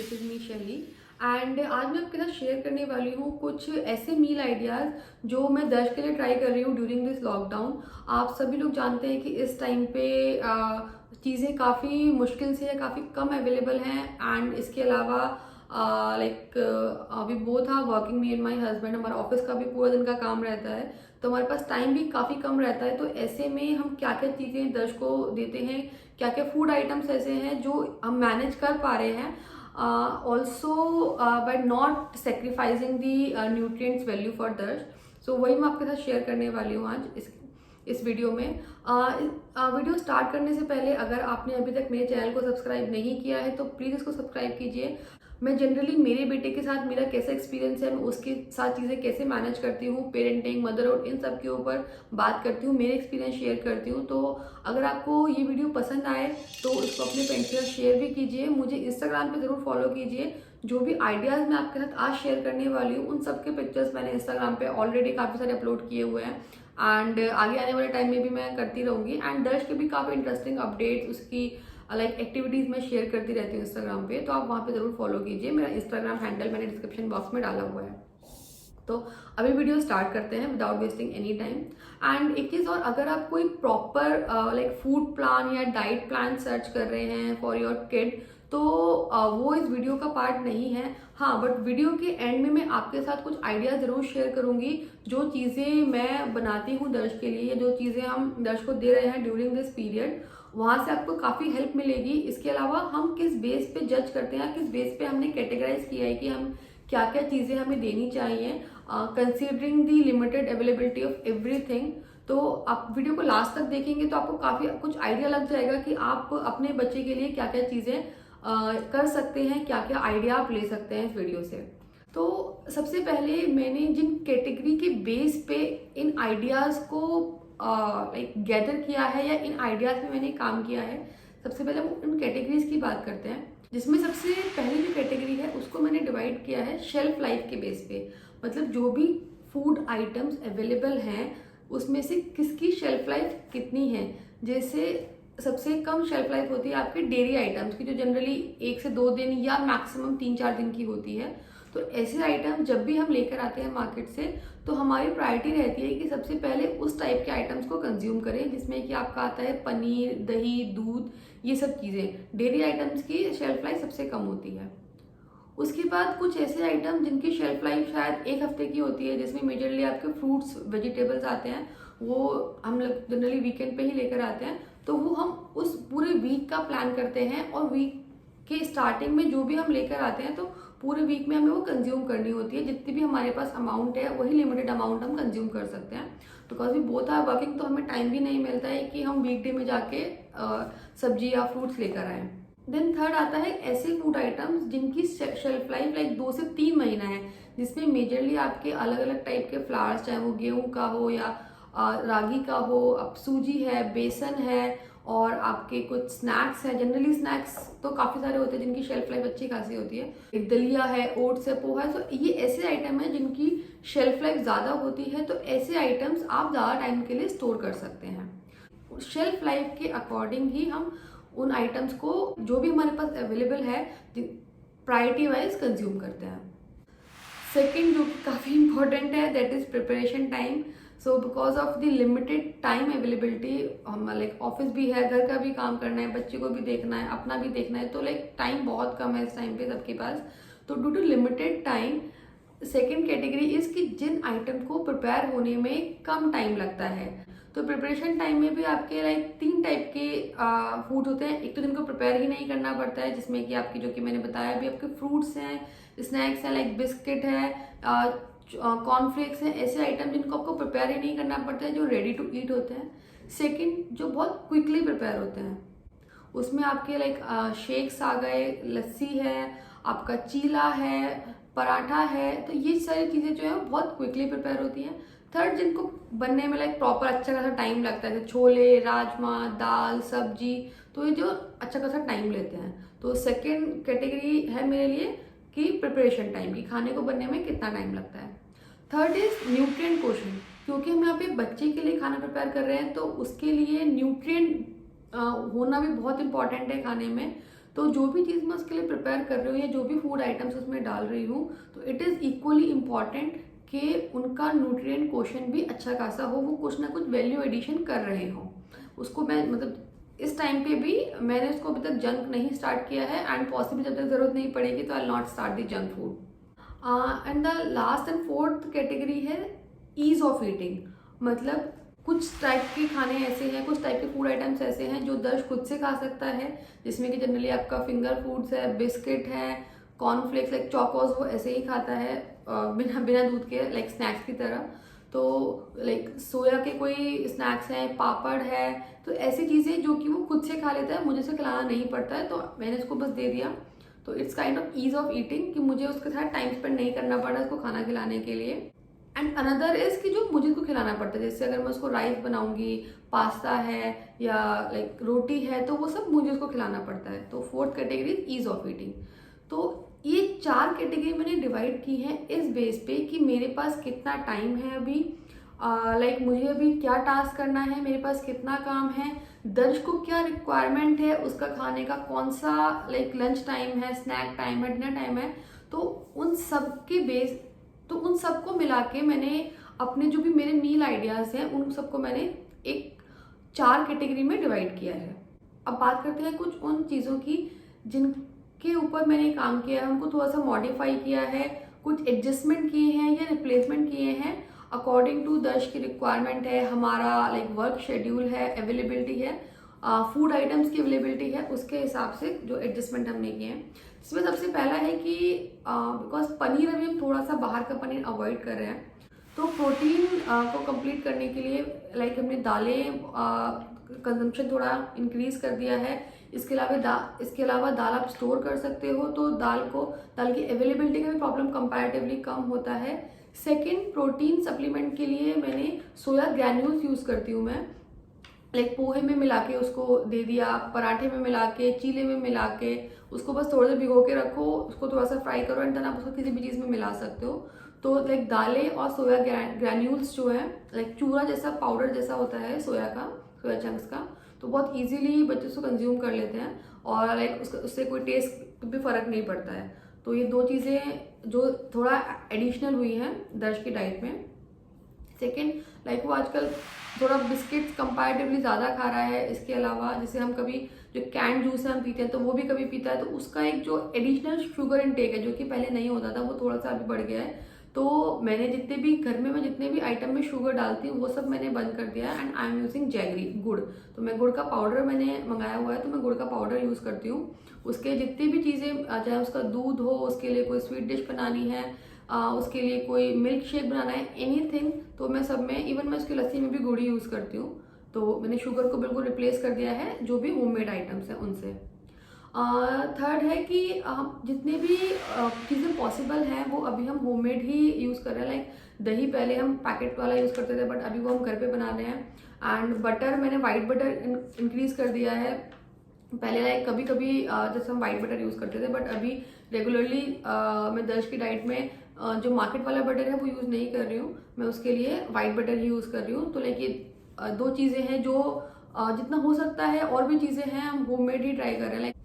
This is me शैली and आज मैं आपके साथ शेयर करने वाली हूँ कुछ ऐसे मील आइडियाज़ जो मैं दर्श के लिए ट्राई कर रही हूँ ड्यूरिंग दिस लॉकडाउन। आप सभी लोग जानते हैं कि इस टाइम पे चीज़ें काफ़ी मुश्किल से या काफ़ी कम अवेलेबल हैं एंड इसके अलावा अभी both are working, me and my husband. हमारा ऑफिस का भी पूरा दिन का काम रहता है तो हमारे पास टाइम भी काफ़ी कम रहता है। तो ऐसे में हम क्या क्या चीज़ें दर्श को देते हैं, क्या क्या फूड आइटम्स ऐसे हैं जो हम मैनेज कर पा रहे हैं also by not sacrificing the nutrients value for Darsh. So वही मैं आपके साथ शेयर करने वाली हूँ आज इस वीडियो में। वीडियो स्टार्ट करने से पहले अगर आपने अभी तक मेरे चैनल को सब्सक्राइब नहीं किया है तो प्लीज़ इसको सब्सक्राइब कीजिए। मैं जनरली मेरे बेटे के साथ मेरा कैसा एक्सपीरियंस है, मैं उसके साथ चीज़ें कैसे मैनेज करती हूँ, पेरेंटिंग, मदरहुड, इन सब के ऊपर बात करती हूँ, मेरे एक्सपीरियंस शेयर करती हूँ। तो अगर आपको ये वीडियो पसंद आए तो इसको अपने फ्रेंड्स के साथ शेयर भी कीजिए। मुझे इंस्टाग्राम पे ज़रूर फॉलो कीजिए। जो भी आइडियाज़ मैं आपके साथ आज शेयर करने वाली हूँ उन सब के पिक्चर्स मैंने इंस्टाग्राम पे ऑलरेडी काफ़ी सारे अपलोड किए हुए हैं एंड आगे आने वाले टाइम में भी मैं करती रहूँगी। एंड दर्श के भी काफ़ी इंटरेस्टिंग अपडेट्स, उसकी एक्टिविटीज़ मैं शेयर करती रहती हूँ इंस्टाग्राम पे, तो आप वहाँ पे ज़रूर फॉलो कीजिए। मेरा इंस्टाग्राम हैंडल मैंने डिस्क्रिप्शन बॉक्स में डाला हुआ है। तो अभी वीडियो स्टार्ट करते हैं without wasting any time. And एक चीज़ और, अगर आप कोई प्रॉपर फूड प्लान या डाइट प्लान सर्च कर रहे हैं फॉर योर किड तो वो इस वीडियो का पार्ट नहीं है। हाँ, बट वीडियो के एंड में मैं आपके साथ कुछ आइडिया ज़रूर शेयर करूँगी। जो चीज़ें मैं बनाती हूँ दर्श के लिए या जो चीज़ें हम दर्श को दे रहे हैं ड्यूरिंग दिस पीरियड, वहाँ से आपको काफ़ी हेल्प मिलेगी। इसके अलावा हम किस बेस पे जज करते हैं, किस बेस पे हमने कैटेगराइज किया है कि हम क्या क्या चीज़ें हमें देनी चाहिए considering the limited availability of everything. तो आप वीडियो को लास्ट तक देखेंगे तो आपको काफ़ी कुछ आइडिया लग जाएगा कि आप अपने बच्चे के लिए क्या क्या चीज़ें कर सकते हैं, क्या क्या आइडिया आप ले सकते हैं इस वीडियो से। तो सबसे पहले मैंने जिन कैटेगरी के बेस पे इन आइडियाज़ को गैदर किया है या इन आइडियाज़ में मैंने काम किया है, सबसे पहले हम उन कैटेगरीज की बात करते हैं। जिसमें सबसे पहली जो कैटेगरी है उसको मैंने डिवाइड किया है शेल्फ लाइफ के बेस पे। मतलब जो भी फूड आइटम्स अवेलेबल हैं उसमें से किसकी शेल्फ लाइफ कितनी है। जैसे सबसे कम शेल्फ लाइफ होती है आपके डेयरी आइटम्स की, जो जनरली 1 से 2 दिन या मैक्सिमम 3-4 दिन की होती है। तो ऐसे आइटम जब भी हम लेकर आते हैं मार्केट से तो हमारी प्रायोरिटी रहती है कि सबसे पहले उस टाइप के आइटम्स को कंज्यूम करें जिसमें कि आपका आता है पनीर, दही, दूध, ये सब चीज़ें। डेयरी आइटम्स की शेल्फ लाइफ सबसे कम होती है। उसके बाद कुछ ऐसे आइटम जिनकी शेल्फ लाइफ शायद 1 हफ्ते की होती है, जिसमें मेजरली आपके फ्रूट्स, वेजिटेबल्स आते हैं, वो हम लोग जनरली वीकेंड पे ही लेकर आते हैं। तो वो हम उस पूरे वीक का प्लान करते हैं और वीक के स्टार्टिंग में जो भी हम लेकर आते हैं तो पूरे वीक में हमें वो कंज्यूम करनी होती है। जितनी भी हमारे पास अमाउंट है वही लिमिटेड अमाउंट हम कंज्यूम कर सकते हैं। Because we both are working तो हमें टाइम भी नहीं मिलता है कि हम वीकडे में जाके सब्जी या फ्रूट्स लेकर आएँ। देन थर्ड आता है ऐसे फूड आइटम्स जिनकी शेल्फ लाइफ 2 से 3 महीना है, जिसमें मेजरली आपके अलग अलग टाइप के फ्लावर्स, चाहे वो गेहूं का हो या रागी का हो, अब सूजी है, बेसन है और आपके कुछ स्नैक्स है। जनरली स्नैक्स तो काफ़ी सारे होते हैं जिनकी शेल्फ लाइफ अच्छी खासी होती है। एक दलिया है, ओट्स है, पोहा है। तो ये ऐसे आइटम है जिनकी शेल्फ लाइफ ज़्यादा होती है। तो ऐसे आइटम्स आप ज़्यादा टाइम के लिए स्टोर कर सकते हैं। शेल्फ लाइफ के अकॉर्डिंग ही हम उन आइटम्स को जो भी हमारे पास अवेलेबल है प्रायोरिटी वाइज कंज्यूम करते हैं। सेकेंड जो काफ़ी इंपॉर्टेंट है that is preparation time. So because of the limited time availability, हम ऑफिस भी है, घर का भी काम करना है, बच्चे को भी देखना है, अपना भी देखना है, तो टाइम बहुत कम है इस टाइम पे सबके पास। तो due to limited time second category is कि जिन आइटम को प्रिपेयर होने में कम टाइम लगता है। तो प्रिपरेशन टाइम में भी आपके 3 टाइप के फूड होते हैं। एक तो जिनको प्रिपेयर ही नहीं करना पड़ता है, जिसमें कि आपकी, जो कि मैंने बताया अभी, आपके फ्रूट्स हैं, स्नैक्स हैं, बिस्किट है, कॉर्नफ्लेक्स हैं, ऐसे आइटम जिनको आपको प्रिपेयर ही नहीं करना पड़ता है, जो रेडी टू ईट होते हैं। सेकेंड जो बहुत क्विकली प्रिपेयर होते हैं, उसमें आपके शेक्स आ गए, लस्सी है, आपका चीला है, पराठा है। तो ये सारी चीज़ें जो है बहुत क्विकली प्रिपेयर होती हैं। थर्ड जिनको बनने में प्रॉपर अच्छा खासा टाइम लगता है, जैसे छोले, राजमा, दाल, सब्जी, तो ये जो अच्छा खासा टाइम लेते हैं। तो सेकेंड कैटेगरी है मेरे लिए कि प्रिपरेशन टाइम, की खाने को बनने में कितना टाइम लगता है। थर्ड इज न्यूट्रिएंट पोर्शन, क्योंकि हम यहाँ पे बच्चे के लिए खाना प्रिपेयर कर रहे हैं तो उसके लिए न्यूट्रिएंट होना भी बहुत इंपॉर्टेंट है खाने में। तो जो भी चीज़ मैं उसके लिए प्रिपेयर कर रही हूँ या जो भी फूड आइटम्स उसमें डाल रही हूँ, तो इट इज़ इक्वली इम्पॉर्टेंट कि उनका न्यूट्रिएंट क्वोशंट भी अच्छा खासा हो, वो कुछ ना कुछ वैल्यू एडिशन कर रहे हों। उसको मैं मतलब इस टाइम पे भी मैंने उसको अभी तक जंक नहीं स्टार्ट किया है, एंड पॉसिबल जब तक ज़रूरत नहीं पड़ेगी तो I will not start the junk food. And the last and fourth category है ईज ऑफ ईटिंग। मतलब कुछ टाइप के खाने ऐसे हैं, कुछ टाइप के फूड आइटम्स ऐसे हैं जो दर्श खुद से खा सकता है, जिसमें कि जनरली आपका फिंगर फूड्स है, बिस्किट है, कॉर्नफ्लेक्स लाइक चौकोस वो ऐसे ही खाता है बिना बिना दूध के, लाइक स्नैक्स की तरह। तो लाइक सोया के कोई स्नैक्स हैं, पापड़ है, तो ऐसी चीज़ें जो कि वो खुद से खा लेता है, मुझे से खिलाना नहीं पड़ता है, तो मैंने उसको बस दे दिया। तो it's kind of ease of eating कि मुझे उसके साथ टाइम स्पेंड नहीं करना पड़ा उसको खाना खिलाने के लिए। एंड अनदर इज कि जो मुझे उसको खिलाना पड़ता है, जैसे अगर मैं उसको राइस बनाऊंगी, पास्ता है या लाइक रोटी है, तो वो सब मुझे उसको खिलाना पड़ता है। तो fourth category ease of eating. तो ये 4 कैटेगरी मैंने डिवाइड की है इस बेस पे कि मेरे पास कितना टाइम है अभी, लाइक मुझे अभी क्या टास्क करना है, मेरे पास कितना काम है, दर्श को क्या रिक्वायरमेंट है उसका खाने का, कौन सा लाइक लंच टाइम है, स्नैक टाइम है, डिनर टाइम है। तो उन सब के बेस, तो उन सबको मिला के मैंने अपने जो भी मेरे मील आइडियाज हैं उन सबको मैंने एक 4 कैटेगरी में डिवाइड किया है। अब बात करते हैं कुछ उन चीज़ों की जिनके ऊपर मैंने काम किया है, उनको थोड़ा सा मॉडिफाई किया है, कुछ एडजस्टमेंट किए हैं या रिप्लेसमेंट किए हैं अकॉर्डिंग टू दर्श की रिक्वायरमेंट है, हमारा लाइक वर्क शेड्यूल है, अवेलेबिलिटी है, फूड आइटम्स की अवेलेबिलिटी है, उसके हिसाब से जो एडजस्टमेंट हमने किए हैं। इसमें सबसे पहला है कि बिकॉज पनीर अभी हम थोड़ा सा बाहर का पनीर अवॉइड कर रहे हैं, तो प्रोटीन को कंप्लीट करने के लिए लाइक हमने दालें कंजम्पशन थोड़ा इंक्रीज कर दिया है। इसके अलावा दाल आप स्टोर कर सकते हो, तो दाल की अवेलेबिलिटी का भी प्रॉब्लम कंपैरेटिवली कम होता है। सेकेंड, प्रोटीन सप्लीमेंट के लिए मैंने सोया ग्रैन्यूल्स यूज़ करती हूँ मैं, लाइक पोहे में मिला के उसको दे दिया, पराठे में मिला के, चीले में मिला के, उसको बस थोड़ा सा भिगो के रखो, उसको थोड़ा सा फ्राई करो, एंड देन आप उसको किसी भी चीज़ में मिला सकते हो। तो लाइक दालें और सोया ग्रैन्यूल्स जो है, लाइक चूरा जैसा पाउडर जैसा होता है सोया चंक्स का, तो बहुत इजीली बच्चे उसको कंज्यूम कर लेते हैं और लाइक उससे कोई टेस्ट भी फर्क नहीं पड़ता है। तो ये 2 चीज़ें जो थोड़ा एडिशनल हुई हैं दर्श की डाइट में। सेकेंड, लाइक वो आजकल थोड़ा बिस्किट्स कंपैरेटिवली ज़्यादा खा रहा है। इसके अलावा जैसे हम कभी जो कैन जूस है हम पीते हैं, तो वो भी कभी पीता है, तो उसका एक जो एडिशनल शुगर इनटेक है जो कि पहले नहीं होता था, वो थोड़ा सा अभी बढ़ गया है। तो मैंने जितने भी घर में मैं जितने भी आइटम में शुगर डालती हूँ वो सब मैंने बंद कर दिया है, and I am using jaggery गुड़। तो मैं गुड़ का पाउडर मैंने मंगाया हुआ है, तो मैं गुड़ का पाउडर यूज़ करती हूँ। उसके जितनी भी चीज़ें, चाहे उसका दूध हो, उसके लिए कोई स्वीट डिश बनानी है, उसके लिए कोई मिल्क शेक बनाना है, एनीथिंग, तो मैं सब में, इवन मैं उसकी लस्सी में भी गुड़ ही यूज़ करती हूँ। तो मैंने शुगर को बिल्कुल रिप्लेस कर दिया है जो भी होममेड आइटम्स हैं उनसे। थर्ड है कि जितने भी चीज़ें पॉसिबल हैं वो अभी हम होममेड ही यूज़ कर रहे हैं। लाइक दही पहले हम पैकेट वाला यूज़ करते थे, बट अभी वो हम घर पे बना रहे हैं। एंड बटर, मैंने वाइट बटर इंक्रीज कर दिया है। पहले लाइक कभी कभी जैसे हम वाइट बटर यूज़ करते थे, बट अभी रेगुलरली मैं दर्श की डाइट में जो मार्केट वाला बटर है वो यूज़ नहीं कर रही हूँ, मैं उसके लिए वाइट बटर ही यूज़ कर रही हूँ। तो लाइक ये 2 चीज़ें हैं जो जितना हो सकता है, और भी चीज़ें हैं हम होममेड ही ट्राई कर रहे हैं। लाइक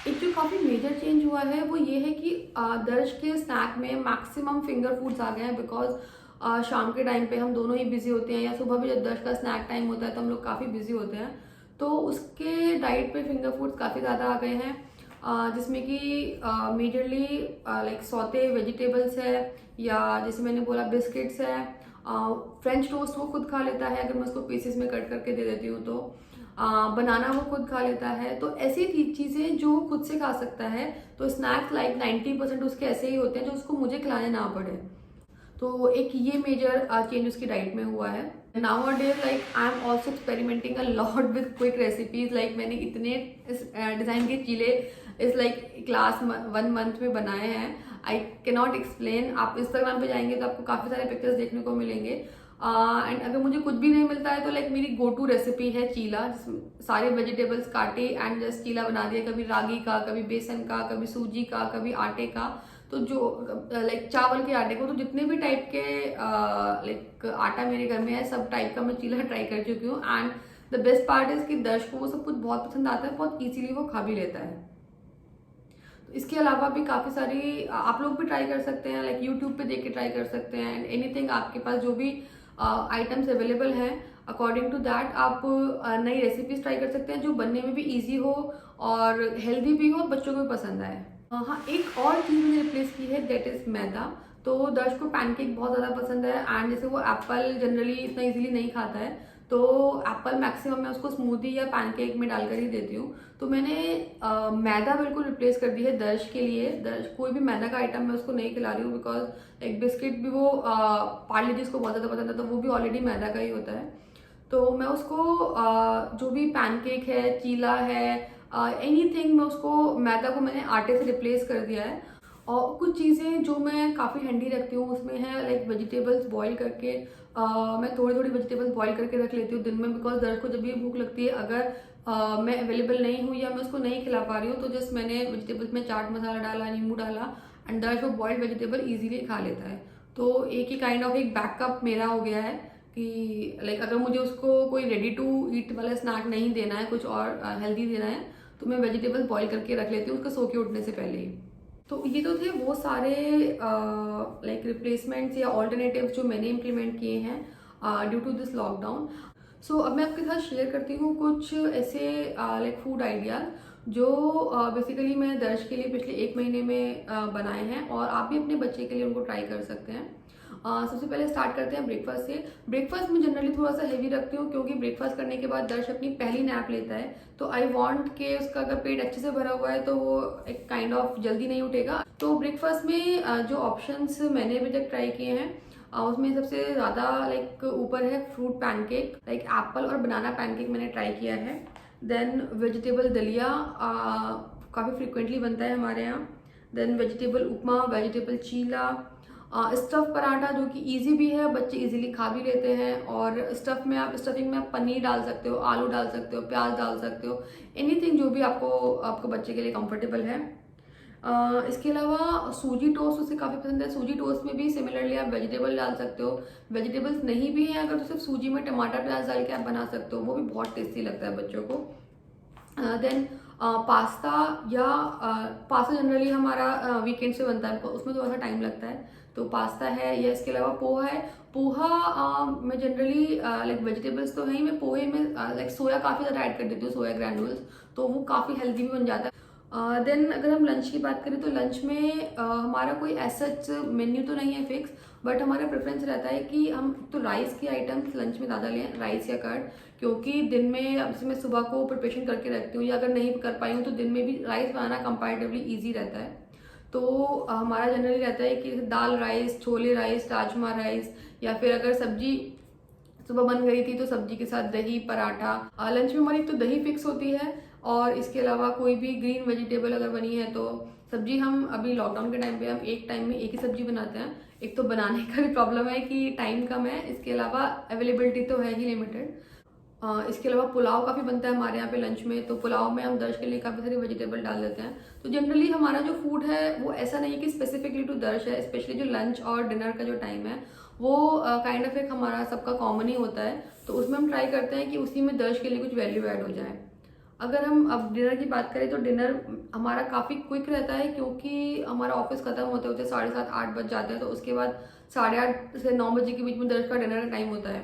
एक जो काफ़ी मेजर चेंज हुआ है वो ये है कि दर्श के स्नैक में मैक्सिमम फिंगर फूड्स आ गए हैं, बिकॉज शाम के टाइम पे हम दोनों ही बिजी होते हैं, या सुबह भी जब दर्श का स्नैक टाइम होता है तो हम लोग काफ़ी बिजी होते हैं। तो उसके डाइट पे फिंगर फूड्स काफ़ी ज़्यादा आ गए हैं, जिसमें कि मेजरली लाइक सौते वेजिटेबल्स है, या जैसे मैंने बोला बिस्किट्स है, फ्रेंच टोस्ट वो खुद खा लेता है अगर मैं उसको पीसेस में कट करके दे देती हूँ तो, बनाना वो खुद खा लेता है। तो ऐसी चीज़ें जो खुद से खा सकता है, तो स्नैक्स लाइक 90% उसके ऐसे ही होते हैं जो उसको मुझे खिलाने ना पड़े। तो एक ये मेजर चेंज उसकी डाइट में हुआ है। Nowadays like I'm also experimenting a lot with quick recipes, like मैंने इतने डिज़ाइन के चीले इस लाइक क्लास 1 मंथ में बनाए हैं, आई कैनॉट एक्सप्लेन। आप इंस्टाग्राम पे जाएंगे तो आपको काफ़ी सारे पिक्चर्स देखने को मिलेंगे। एंड अगर मुझे कुछ भी नहीं मिलता है तो लाइक मेरी गो टू रेसिपी है चीला, जिसमें सारे वेजिटेबल्स काटे एंड जस्ट चीला बना दिया, कभी रागी का, कभी बेसन का, कभी सूजी का, कभी आटे का। तो जो लाइक चावल के आटे को, तो जितने भी टाइप के लाइक आटा मेरे घर में है सब टाइप का मैं चीला ट्राई कर चुकी हूँ। And the best part is कि दर्श को वो सब कुछ बहुत पसंद आता है, बहुत इजीली वो खा भी लेता है। इसके अलावा भी काफ़ी सारी आप लोग भी ट्राई कर सकते हैं, लाइक यूट्यूब पे देख के ट्राई कर सकते हैं। एंड एनीथिंग आपके पास जो भी आइटम्स अवेलेबल हैं, अकॉर्डिंग टू दैट आप नई रेसिपीज ट्राई कर सकते हैं जो बनने में भी ईजी हो और हेल्दी भी हो, बच्चों को भी पसंद आए। हाँ, एक और चीज़ मैंने रिप्लेस की है, दैट इज़ मैदा। तो दर्श को पैनकेक बहुत ज़्यादा पसंद है, एंड जैसे वो एप्पल जनरली इतना इजीली नहीं खाता है, तो एप्पल मैक्सिमम मैं उसको स्मूदी या पैनकेक में डालकर ही देती हूँ। तो मैंने मैदा बिल्कुल रिप्लेस कर दी है दर्श के लिए। दर्श कोई भी मैदा का आइटम मैं उसको नहीं खिला रही हूँ, बिकॉज एक बिस्किट भी वो पार्ले जिसको बहुत ज़्यादा पसंद है, तो वो भी ऑलरेडी मैदा का ही होता है। तो मैं उसको जो भी पैनकेक है, चीला है, एनीथिंग, मैं उसको मैदा को मैंने आटे से रिप्लेस कर दिया है। और कुछ चीज़ें जो मैं काफ़ी हैंडी रखती हूँ उसमें है लाइक वेजिटेबल्स बॉईल करके, मैं थोड़ी थोड़ी वेजिटेबल्स बॉईल करके रख लेती हूँ दिन में, बिकॉज दर्द को जब भी भूख लगती है, अगर मैं अवेलेबल नहीं हूँ या मैं उसको नहीं खिला पा रही हूँ, तो जस्ट मैंने वेजिटेबल्स में चाट मसाला डाला, नींबू डाला, एंड दर्द वो बॉइल्ड वेजिटेबल ईजिली खा लेता है। तो एक ही काइंड ऑफ एक बैकअप मेरा हो गया है कि लाइक अगर मुझे उसको कोई रेडी टू ईट वाला स्नैक नहीं देना है, कुछ और हेल्दी देना है, तो मैं वेजिटेबल्स बॉईल करके रख लेती हूँ उसको सो के उठने से पहले ही। तो ये तो थे वो सारे लाइक रिप्लेसमेंट्स या ऑल्टरनेटिव्स जो मैंने इम्प्लीमेंट किए हैं ड्यू टू दिस लॉकडाउन। सो अब मैं आपके साथ शेयर करती हूँ कुछ ऐसे लाइक फूड आइडियाज़ जो बेसिकली मैं दर्श के लिए पिछले 1 महीने में बनाए हैं, और आप भी अपने बच्चे के लिए उनको ट्राई कर सकते हैं। सबसे पहले स्टार्ट करते हैं ब्रेकफास्ट से। ब्रेकफास्ट में जनरली थोड़ा सा हेवी रखती हूँ, क्योंकि ब्रेकफास्ट करने के बाद दर्श अपनी पहली नैप लेता है, तो आई वांट के उसका अगर पेट अच्छे से भरा हुआ है तो वो एक काइंड ऑफ जल्दी नहीं उठेगा। तो ब्रेकफास्ट में जो ऑप्शंस मैंने अभी तक ट्राई किए हैं, उसमें सबसे ज़्यादा लाइक ऊपर है फ्रूट पैनकेक, लाइक एप्पल और बनाना पैनकेक मैंने ट्राई किया है। देन वेजिटेबल दलिया काफ़ी फ्रिक्वेंटली बनता है हमारे यहाँ। देन वेजिटेबल उपमा, वेजिटेबल चीला, स्टफ पराठा जो कि इजी भी है, बच्चे इजीली खा भी लेते हैं। और स्टफिंग में आप पनीर डाल सकते हो, आलू डाल सकते हो, प्याज डाल सकते हो, एनीथिंग जो भी आपको बच्चे के लिए कंफर्टेबल है। इसके अलावा सूजी टोस्ट उसे काफ़ी पसंद है। सूजी टोस्ट में भी सिमिलरली आप वेजिटेबल डाल सकते हो। वेजिटेबल्स नहीं भी हैं अगर, तो सिर्फ सूजी में टमाटर प्याज डाल के आप बना सकते हो, वो भी बहुत टेस्टी लगता है बच्चों को। देन पास्ता या पास्ता जनरली हमारा वीकेंड से बनता है, उसमें थोड़ा सा टाइम लगता है, तो पास्ता है। या इसके अलावा पोहा है। पोहा मैं जनरली लाइक वेजिटेबल्स तो है ही, मैं पोहे में लाइक सोया काफ़ी ज़्यादा ऐड कर देती हूँ, सोया ग्रैन्यूल्स, तो वो काफ़ी हेल्दी भी बन जाता है। देन अगर हम लंच की बात करें, तो लंच में हमारा कोई ऐसा मेन्यू तो नहीं है फिक्स, बट हमारा प्रेफरेंस रहता है कि हम तो राइस की आइटम्स लंच में ज़्यादा लें, राइस या कर्ड, क्योंकि दिन में अब जैसे मैं सुबह को प्रिपरेशन करके रखती हूँ, या अगर नहीं कर पाई हूँ तो दिन में भी राइस बनाना कंपैरेटिवली ईजी रहता है। तो हमारा जनरली रहता है कि दाल राइस, छोले राइस, राजमा राइस, या फिर अगर सब्जी सुबह बन गई थी तो सब्जी के साथ दही पराठा। लंच में हमारी तो दही फिक्स होती है, और इसके अलावा कोई भी ग्रीन वेजिटेबल अगर बनी है तो सब्जी हम अभी लॉकडाउन के टाइम पे हम एक टाइम में एक ही सब्जी बनाते हैं। एक तो बनाने का भी प्रॉब्लम है कि टाइम कम है, इसके अलावा अवेलेबिलिटी तो है ही लिमिटेड। इसके अलावा पुलाव काफ़ी बनता है हमारे यहाँ पे लंच में, तो पुलाव में हम दर्श के लिए काफ़ी सारी वेजिटेबल डाल देते हैं। तो जनरली हमारा जो फूड है वो ऐसा नहीं है कि स्पेसिफिकली टू दर्श है, स्पेशली जो लंच और डिनर का जो टाइम है वो काइंड ऑफ एक हमारा सबका कॉमन ही होता है, तो उसमें हम ट्राई करते हैं कि उसी में दर्श के लिए कुछ वैल्यू ऐड हो जाए। अगर हम अब डिनर की बात करें, तो डिनर हमारा काफ़ी क्विक रहता है, क्योंकि हमारा ऑफिस ख़त्म होते होते 7:30-8 बज जाते हैं, तो उसके बाद 8:30 से 9 बजे के बीच में दर्श का डिनर का टाइम होता है,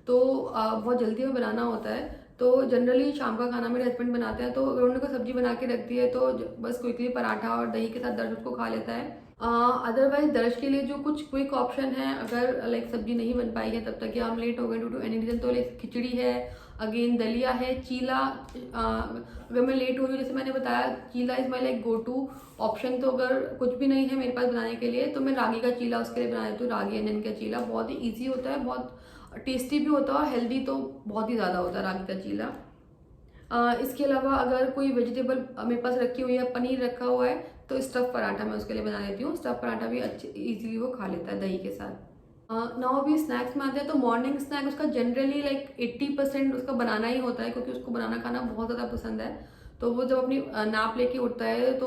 तो बहुत जल्दी में बनाना होता है। तो जनरली शाम का खाना मेरे हस्बैंड बनाते हैं, तो अगर उन्होंने कोई सब्जी बना के रख दी है तो बस क्विकली पराठा और दही के साथ दर्श उसको खा लेता है। अदरवाइज दर्श के लिए जो कुछ क्विक ऑप्शन है, अगर लाइक सब्जी नहीं बन पाई है तब तक, या हम लेट हो गए ड्यू टू एनी रीजन, तो लाइक खिचड़ी है, अगेन दलिया है, चीला। अगर मैं लेट हो रही हूँ, जैसे मैंने बताया, chilla is my like go to option. तो अगर कुछ भी नहीं है मेरे पास बनाने के लिए, तो मैं रागी का चीला उसके लिए बना देती हूँ। रागी अनियन का चीला बहुत ही ईजी होता है, बहुत टेस्टी भी होता है, और हेल्दी तो बहुत ही ज़्यादा होता है रागी का चीला। इसके अलावा अगर कोई वेजिटेबल मेरे पास रखी हुई है, पनीर रखा हुआ है, तो स्टफ़ पराठा मैं उसके लिए बना देती हूँ। स्टफ़ पराठा भी अच्छे इजीली वो खा लेता है दही के साथ। नाउ अभी स्नैक्स में आते हैं, तो मॉर्निंग स्नैक उसका जनरली लाइक 80% उसका बनाना ही होता है, क्योंकि उसको बनाना खाना बहुत ज़्यादा पसंद है। तो वो जब अपनी नाप लेके उठता है तो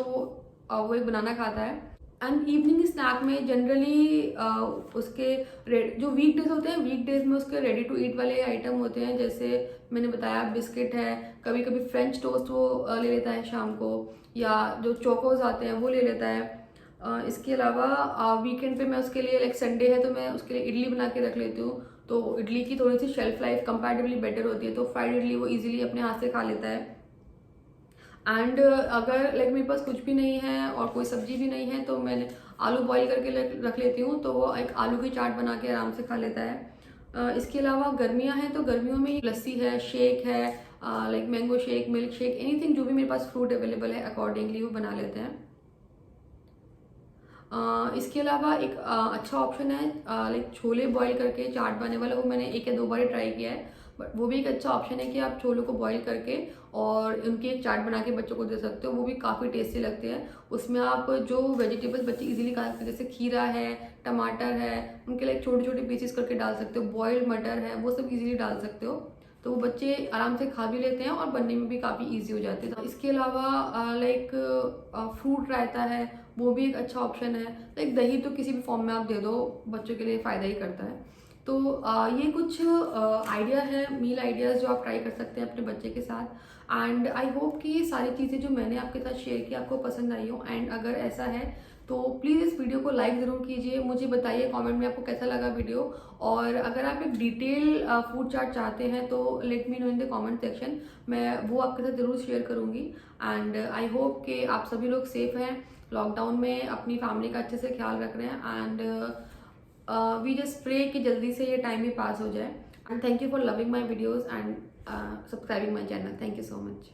वो एक बनाना खाता है। एंड इवनिंग स्नैक में जनरली उसके जो वीक डेज होते हैं, वीक डेज में उसके रेडी टू ईट वाले आइटम होते हैं, जैसे मैंने बताया बिस्किट है, कभी कभी फ्रेंच टोस्ट वो ले लेता है शाम को, या जो चोकोज आते हैं वो ले लेता है। इसके अलावा वीकेंड पे मैं उसके लिए, लाइक संडे है तो मैं उसके लिए इडली बना के रख लेती हूँ, तो इडली की थोड़ी सी शेल्फ लाइफ कंपैरेटिवली बेटर होती है, तो फ्राइड इडली वो इजीली अपने हाथ से खा लेता है। एंड अगर लाइक मेरे पास कुछ भी नहीं है और कोई सब्जी भी नहीं है तो मैंने आलू बॉईल करके रख लेती हूँ, तो वो एक आलू की चाट बना के आराम से खा लेता है। इसके अलावा गर्मियाँ हैं तो गर्मियों में लस्सी है, शेक है, like mango shake, milk shake, anything जो भी मेरे पास फ्रूट अवेलेबल है अकॉर्डिंगली वो बना लेते हैं। इसके अलावा एक अच्छा ऑप्शन है लाइक छोले बॉईल करके चाट बनाने वाला, वो मैंने 1 या 2 बार ही ट्राई किया है, बट वो भी एक अच्छा ऑप्शन है कि आप छोलों को बॉईल करके और उनकी एक चाट बना के बच्चों को दे सकते हो, वो भी काफ़ी टेस्टी लगती है। उसमें आप जो वेजिटेबल्स बच्चे इजीली खा सकते हैं, जैसे खीरा है, टमाटर है, उनके लिए छोटे छोटे पीसेस करके डाल सकते हो, बॉइल्ड मटर है, वो सब इजीली डाल सकते हो, तो वो बच्चे आराम से खा भी लेते हैं और बनने में भी काफ़ी ईजी हो जाती है। इसके अलावा लाइक फ्रूट रायता है, वो भी एक अच्छा ऑप्शन है। लाइक दही तो किसी भी फॉर्म में आप दे दो, बच्चों के लिए फ़ायदा ही करता है। तो ये कुछ आइडिया है, मील आइडियाज़ जो आप ट्राई कर सकते हैं अपने बच्चे के साथ। एंड आई होप कि ये सारी चीज़ें जो मैंने आपके साथ शेयर की आपको पसंद आई हो, एंड अगर ऐसा है तो प्लीज़ इस वीडियो को लाइक ज़रूर कीजिए, मुझे बताइए कमेंट में आपको कैसा लगा वीडियो, और अगर आप एक डिटेल फूड चार्ट चाहते हैं तो let me know in the comment section, मैं वो आपके साथ ज़रूर शेयर करूँगी। एंड आई होप कि आप सभी लोग सेफ हैं, लॉकडाउन में अपनी फैमिली का अच्छे से ख्याल रख रहे हैं, एंड वी जस्ट प्रे कि जल्दी से ये टाइम भी पास हो जाए। And thank you for loving my videos and subscribing my channel. Thank you so much.